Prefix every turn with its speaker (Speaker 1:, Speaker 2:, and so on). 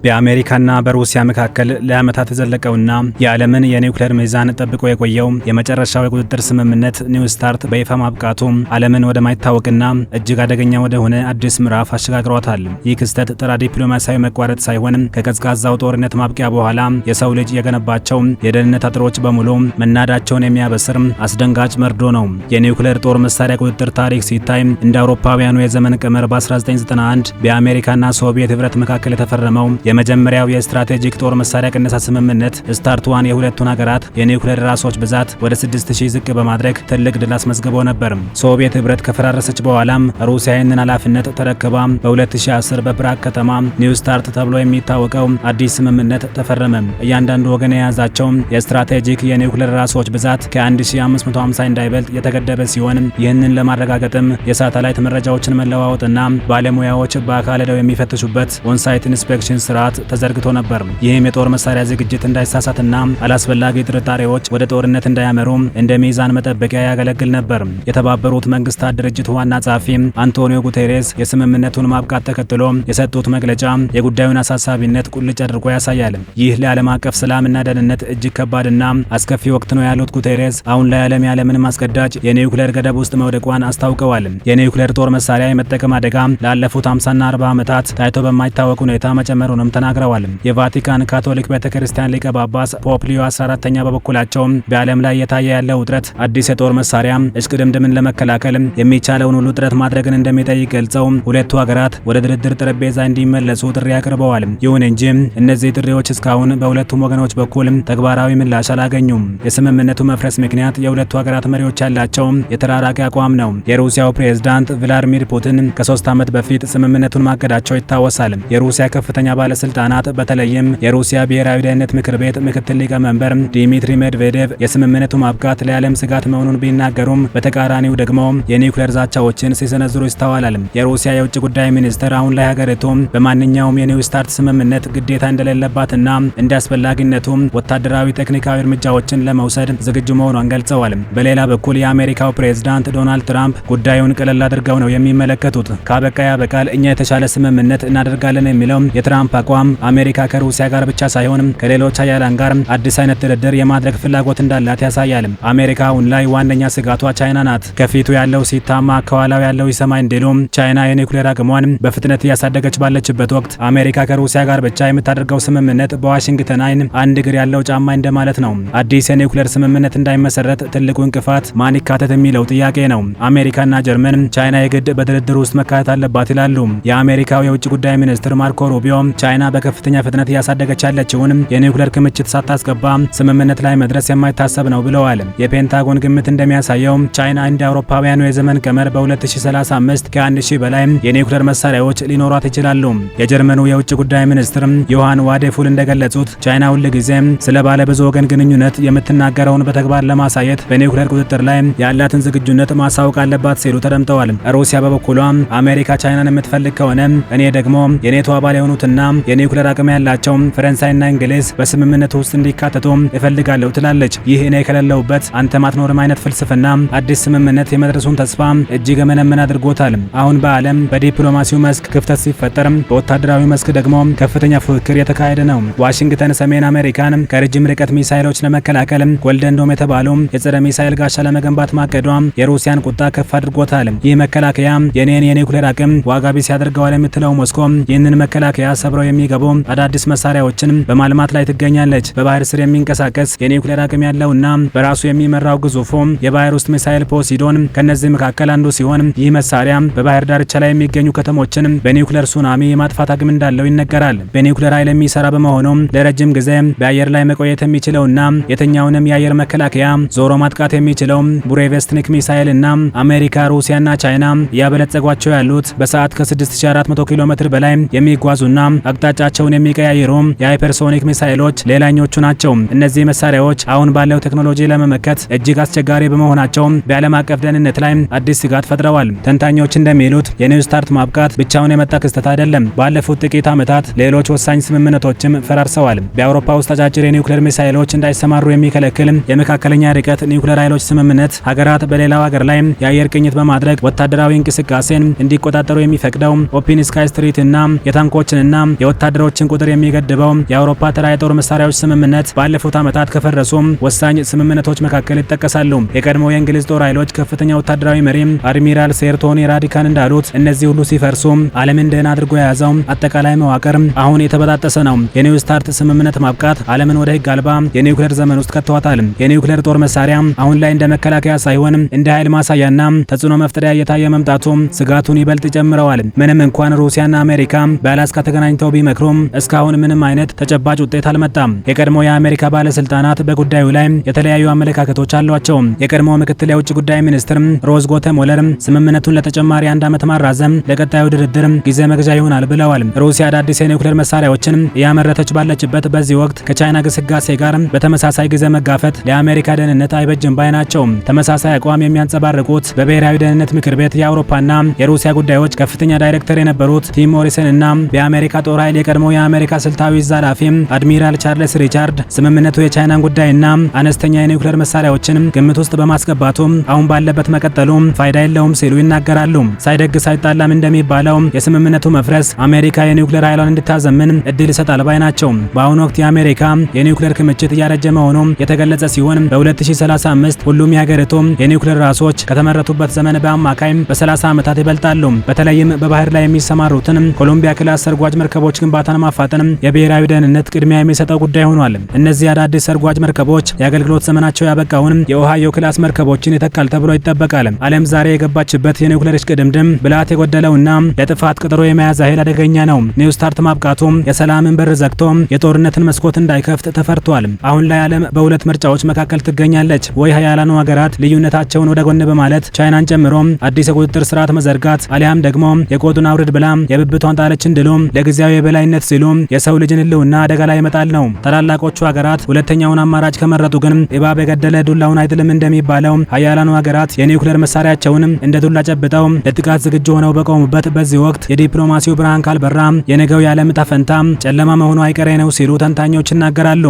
Speaker 1: በአሜሪካና በሩሲያ መካከል ለዓመታት የዘለቀውና የዓለምን የኒውክሌር ሚዛን ጠብቆ የቆየው የመጨረሻው የቁጥጥር ስምምነት ኒው ስታርት በይፋ ማብቃቱ ዓለምን ወደማይታወቅና እጅግ አደገኛ ወደሆነ አዲስ ምዕራፍ አሸጋግሯታል። ይህ ክስተት ተራ ዲፕሎማሲያዊ መቋረጥ ሳይሆን ከቀዝቃዛው ጦርነት ማብቂያ በኋላ የሰው ልጅ የገነባቸው የደህንነት አጥሮች በሙሉ መናዳቸውን የሚያበስር አስደንጋጭ መርዶ ነው። የኒውክሌር ጦር መሳሪያ ቁጥጥር ታሪክ ሲታይ እንደ አውሮፓውያኑ የዘመን ቀመር በ1991 በአሜሪካና ሶቪየት ህብረት መካከል የተፈረመው የመጀመሪያው የስትራቴጂክ ጦር መሳሪያ ቅነሳ ስምምነት ስታርት ዋን የሁለቱን ሀገራት የኒውክሌር ራሶች ብዛት ወደ 6000 ዝቅ በማድረግ ትልቅ ድል አስመዝግበው ነበር። ሶቪየት ህብረት ከፈራረሰች በኋላም ሩሲያ ይህንን ኃላፊነት ተረክባ በ2010 በፕራግ ከተማ ኒው ስታርት ተብሎ የሚታወቀው አዲስ ስምምነት ተፈረመ። እያንዳንዱ ወገን የያዛቸው የስትራቴጂክ የኒውክሌር ራሶች ብዛት ከ1550 እንዳይበልጥ የተገደበ ሲሆን ይህንን ለማረጋገጥም የሳተላይት መረጃዎችን መለዋወጥና ባለሙያዎች በአካል ሄደው የሚፈትሹበት ኦንሳይት ኢንስፔክሽን ስርዓት ተዘርግቶ ነበር። ይህም የጦር መሳሪያ ዝግጅት እንዳይሳሳትና አላስፈላጊ ጥርጣሬዎች ወደ ጦርነት እንዳያመሩ እንደ ሚዛን መጠበቂያ ያገለግል ነበር። የተባበሩት መንግስታት ድርጅት ዋና ጸሐፊ አንቶኒዮ ጉቴሬስ የስምምነቱን ማብቃት ተከትሎ የሰጡት መግለጫ የጉዳዩን አሳሳቢነት ቁልጭ አድርጎ ያሳያል። ይህ ለዓለም አቀፍ ሰላምና ደህንነት እጅግ ከባድና አስከፊ ወቅት ነው ያሉት ጉቴሬስ አሁን ላይ ዓለም ያለምንም አስገዳጅ የኒውክሌር ገደብ ውስጥ መውደቋን አስታውቀዋል። የኒውክሌር ጦር መሳሪያ የመጠቀም አደጋ ላለፉት 50ና 40 ዓመታት ታይቶ በማይታወቅ ሁኔታ መጨመሩንም ተናግረዋል። የቫቲካን ካቶሊክ ቤተክርስቲያን ሊቀ ጳጳስ ፖፕ ሊዮ 14ኛ በበኩላቸው በዓለም ላይ የታየ ያለው ውጥረት አዲስ የጦር መሳሪያ እሽቅድምድምን ለመከላከል የሚቻለውን ሁሉ ጥረት ማድረግን እንደሚጠይቅ ገልጸው ሁለቱ ሀገራት ወደ ድርድር ጠረጴዛ እንዲመለሱ ጥሪ አቅርበዋል። ይሁን እንጂ እነዚህ ጥሪዎች እስካሁን በሁለቱም ወገኖች በኩል ተግባራዊ ምላሽ አላገኙም። የስምምነቱ መፍረስ ምክንያት የሁለቱ ሀገራት መሪዎች ያላቸው የተራራቂ አቋም ነው። የሩሲያው ፕሬዝዳንት ቭላድሚር ፑቲን ከ3 ዓመት በፊት ስምምነቱን ማቀዳቸው ይታወሳል። የሩሲያ ከፍተኛ ባለስልጣናት በተለይም የሩሲያ ብሔራዊ ደህንነት ምክር ቤት ምክትል ሊቀመንበር ዲሚትሪ ሜድቬዴቭ የስምምነቱ ማብቃት ለዓለም ስጋት መሆኑን ቢናገሩም በተቃራኒው ደግሞ የኒውክሌር ዛቻዎችን ሲሰነዝሩ ይስተዋላል። የሩሲያ የውጭ ጉዳይ ሚኒስትር አሁን ላይ ሀገሪቱ በማንኛውም የኒው ስታርት ስምምነት ግዴታ እንደሌለባትና እንደ አስፈላጊነቱ ወታደራዊ ቴክኒካዊ እርምጃዎችን ለመውሰድ ዝግጁ መሆኗን ገልጸዋል። በሌላ በኩል የአሜሪካው ፕሬዝዳንት ዶናልድ ትራምፕ ጉዳዩን ቀለል አድርገው ነው የሚመለከቱት። ካበቃ ያበቃል፣ እኛ የተሻለ ስምምነት እናደርጋለን የሚለው የትራምፕ አቋም አሜሪካ ከሩሲያ ጋር ብቻ ሳይሆን ከሌሎች ሀያላን ጋር አዲስ አይነት ድርድር የማድረግ ፍላጎት እንዳላት ያሳያል። አሜሪካ አሁን ላይ ዋነኛ ስጋቷ ቻይና ናት። ከፊቱ ያለው ሲታማ ከኋላው ያለው ይሰማ እንዲሉ ቻይና የኒውክሌር አቅሟን በፍጥነት እያሳደገች ባለችበት ወቅት አሜሪካ ከሩሲያ ጋር ብቻ የምታደርገው ስምምነት በዋሽንግተን አይን አንድ እግር ያለው ጫማ እንደማለት ነው። አዲስ የኒውክሌር ስምምነት እንዳይመሰረት ትልቁ እንቅፋት ማን ይካተት የሚለው ጥያቄ ነው። አሜሪካና ጀርመን ቻይና የግድ በድርድር ውስጥ መካተት አለባት ይላሉ። የአሜሪካው የውጭ ጉዳይ ሚኒስትር ማርኮ ሩቢዮ ቻይና በከፍተኛ ፍጥነት እያሳደገች ያለችውን የኒውክሌር ክምችት ሳታስገባ ስምምነት ላይ መድረስ የማይታሰብ ነው ብለዋል። የፔንታጎን ግምት እንደሚያሳየው ቻይና እንደ አውሮፓውያኑ የዘመን ቀመር በ2035 ከ1000 በላይ የኒውክሌር መሳሪያዎች ሊኖሯት ይችላሉ። የጀርመኑ የውጭ ጉዳይ ሚኒስትር ዮሐን ዋዴፉል እንደገለጹት ቻይና ሁልጊዜ ስለ ባለ ብዙ ወገን ግንኙነት የምትናገረውን በተግባር ለማሳየት በኒውክሌር ቁጥጥር ላይ ያላትን ዝግጁነት ማሳወቅ አለባት ሲሉ ተደምጠዋል። ሩሲያ በበኩሏ አሜሪካ ቻይናን የምትፈልግ ከሆነ እኔ ደግሞ የኔቶ አባል የሆኑትና የኒውክሌር አቅም ያላቸው ፈረንሳይና እንግሊዝ በስምምነቱ ውስጥ እንዲካተቱ እፈልጋለሁ ትላለች። ይህ እኔ ከሌለውበት አንተ ማትኖርም አይነት ፍልስፍና አዲስ ስምምነት የመድረሱን ተስፋ እጅግ መነመን አድርጎታል። አሁን በዓለም በዲፕሎማሲው መስክ ክፍተት ሲፈጠር፣ በወታደራዊ መስክ ደግሞ ከፍተኛ ፉክክር የተካሄደ ነው። ዋሽንግተን ሰሜን አሜሪካን ከረጅም ርቀት ሚሳይሎች ለመከላከል ጎልደን ዶም የተባለው የጸረ ሚሳይል ጋሻ ለመገንባት ማቀዷ የሩሲያን ቁጣ ከፍ አድርጎታል። ይህ መከላከያ የኔን የኒውክሌር አቅም ዋጋ ቢስ ያደርገዋል የምትለው ሞስኮ ይህንን መከላከያ ሰብረው የሚገቡ አዳዲስ መሳሪያዎችን በማልማት ላይ ትገኛለች። በባህር ስር የሚንቀሳቀስ የኒውክሌር አቅም ያለውና በራሱ የሚመራው ግዙፉ የባህር ውስጥ ሚሳይል ፖሲዶን ከነዚህ መካከል አንዱ ሲሆን ይህ መሳሪያ በባህር ዳርቻ ላይ የሚገኙ ከተሞችን በኒውክሌር ሱናሚ የማጥፋት አቅም እንዳለው ይነገራል። በኒውክሌር ኃይል የሚሰራ በመሆኑ ለረጅም ጊዜ በአየር ላይ መቆየት የሚችለውና የትኛውንም የአየር መከላከያ ዞሮ ማጥቃት የሚችለው ቡሬቬስትኒክ ሚሳይል እና አሜሪካ፣ ሩሲያና ቻይና እያበለጸጓቸው ያሉት በሰዓት ከ6400 ኪሎ ሜትር በላይ የሚጓዙና አቅጣጫቸውን የሚቀያየሩ የሃይፐርሶኒክ ሚሳይሎች ሌላኞቹ ናቸው። እነዚህ መሳሪያዎች አሁን ባለው ቴክኖሎጂ ለመመከት እጅግ አስቸጋሪ በመሆናቸው በዓለም አቀፍ ደህንነት ላይ አዲስ ስጋት ፈጥረዋል። ተንታኞች እንደሚሉት የኒው ስታርት ማብቃት ብቻውን የመጣ ክስተት አይደለም። ባለፉት ጥቂት ዓመታት ሌሎች ወሳኝ ስምምነቶችም ፈራርሰዋል። በአውሮፓ ውስጥ አጫጭር የኒውክሌር ሚሳይሎች እንዳይሰማሩ የሚከለክል የመካከለኛ ርቀት ኒውክሌር ኃይሎች ስምምነት ሀገራት በሌላው ሀገር ላይ የአየር ቅኝት በማድረግ ወታደራዊ እንቅስቃሴን እንዲቆጣጠሩ የሚፈቅደው ኦፕን ስካይ ስትሪት እና የታንኮችንና የወታደሮችን ቁጥር የሚገድበው የአውሮፓ ተራ የጦር መሳሪያዎች ስምምነት ባለፉት ዓመታት ከፈረሱ ወሳኝ ስምምነቶች መካከል ይጠቀሳሉ። የቀድሞው የእንግሊዝ ጦር ኃይሎች ከፍተኛ ወታደራዊ መሪ አድሚራል ሴር ቶኒ ራዲካን እንዳሉት እነዚህ ሁሉ ሲፈርሱ ዓለምን ደህና አድርጎ የያዘው አጠቃላይ መዋቅር አሁን የተበጣጠሰ ነው። የኒው ስታርት ስምምነት ማብቃት ዓለምን ወደ ህግ አልባ የኒውክሌር ዘመን ውስጥ ከተዋታል። የኒውክሌር ጦር መሳሪያ አሁን ላይ እንደ መከላከያ ሳይሆን እንደ ኃይል ማሳያና ተጽዕኖ መፍጠሪያ እየታየ መምጣቱ ስጋቱን ይበልጥ ጨምረዋል። ምንም እንኳን ሩሲያና አሜሪካ በአላስካ ተገናኝተው ቢመክሩም እስካሁን ምንም አይነት ተጨባጭ ውጤት አልመጣም። የቀድሞ የአሜሪካ ባለስልጣናት በጉዳዩ ላይ የተለያዩ አመለካከቶች አሏቸው። የቀድሞ ምክትል የውጭ ጉዳይ ሚኒስትር ሮዝ ጎተሞለር ስምምነቱን ለተጨማሪ 1 ዓመት ማራዘም ለቀጣዩ ድርድር ጊዜ መግዣ ይሆናል ብለዋል። ሩሲያ አዳዲስ የኒውክሌር መሳሪያዎችን እያመረተች ባለችበት በዚህ ወቅት ከቻይና ግስጋሴ ጋር በተመሳሳይ ጊዜ መጋፈጥ ለአሜሪካ ደህንነት አይበጅም ባይ ናቸው። ተመሳሳይ አቋም የሚያንጸባርቁት በብሔራዊ ደህንነት ምክር ቤት የአውሮፓና የሩሲያ ጉዳዮች ከፍተኛ ዳይሬክተር የነበሩት ቲም ሞሪሰን እና በአሜሪካ ጦር ኃይል የቀድሞ የአሜሪካ ስልታዊ ዕዝ ኃላፊ አድሚራል ቻርልስ ሪቻርድ ስምምነቱ የቻይናን ጉዳይና አነስተኛ የኒውክሌር መሳሪያዎችን ግምት ውስጥ በማስገባቱ አሁን ባለበት መቀጠሉ ፋይዳ የለውም ሲሉ ይናገራሉ። ሳይደግስ አይጣላም እንደሚባለው የስምምነቱ መፍረስ አሜሪካ የኒውክሌር ኃይሏን እንድታዘምን እድል ይሰጣል ባይ ናቸው። በአሁኑ ወቅት የአሜሪካ የኒውክሌር ክምችት እያረጀ መሆኑ የተገለጸ ሲሆን በ2035 ሁሉም የሀገሪቱ የኒውክሌር ራሶች ከተመረቱበት ዘመን በአማካይ በ30 ዓመታት ይበልጣሉ። በተለይም በባህር ላይ የሚሰማሩትን ኮሎምቢያ ክላስ ሰርጓጅ መርከቦች ግንባታን ማፋጠን የብሔራዊ ደህንነት ቅድሚያ የሚሰጠው ጉዳይ ሆኗል። እነዚህ አዳዲስ ሰርጓጅ መርከቦች የአገልግሎት ዘመናቸው ያበቃውን የኦሃዮ ክላስ መርከቦችን ይተካል ተብሎ ይጠበቃል። ዓለም ዛሬ የገባችበት የኒውክሌር እሽቅድምድም ብልሃት የጎደለውና ለጥፋት ቀጠሮ የመያዝ ኃይል አደገኛ ነው። ኒው ስታርት ማብቃቱ የሰላምን በር ዘግቶ የጦርነትን መስኮት እንዳይከፍት ተፈርቷል። አሁን ላይ ዓለም በሁለት ምርጫዎች መካከል ትገኛለች። ወይ ሀያላኑ ሀገራት ልዩነታቸውን ወደ ጎን በማለት ቻይናን ጨምሮ አዲስ የቁጥጥር ስርዓት መዘርጋት አሊያም ደግሞ የቆጡን አውርድ ብላ የብብቷን ጣለች እንድሉ ለጊዜያዊ የበላይነት ሲሉ የሰው ልጅን ህልውና አደጋ ላይ ይመጣል ነው። ታላላቆቹ ሀገራት ሁለተኛውን አማራጭ ከመረጡ ግን እባብ የገደለ ዱላውን አይጥልም እንደሚባለው ሀያላኑ ሀገራት የኒውክሌር መሳሪያቸውን እንደ ዱላ ጨብጠው ለጥቃት ዝግጁ ሆነው በቆሙበት በዚህ ወቅት የዲፕሎማሲው ብርሃን ካልበራ የነገው የዓለም ዕጣ ፈንታ ጨለማ መሆኑ አይቀሬ ነው ሲሉ ተንታኞች ይናገራሉ።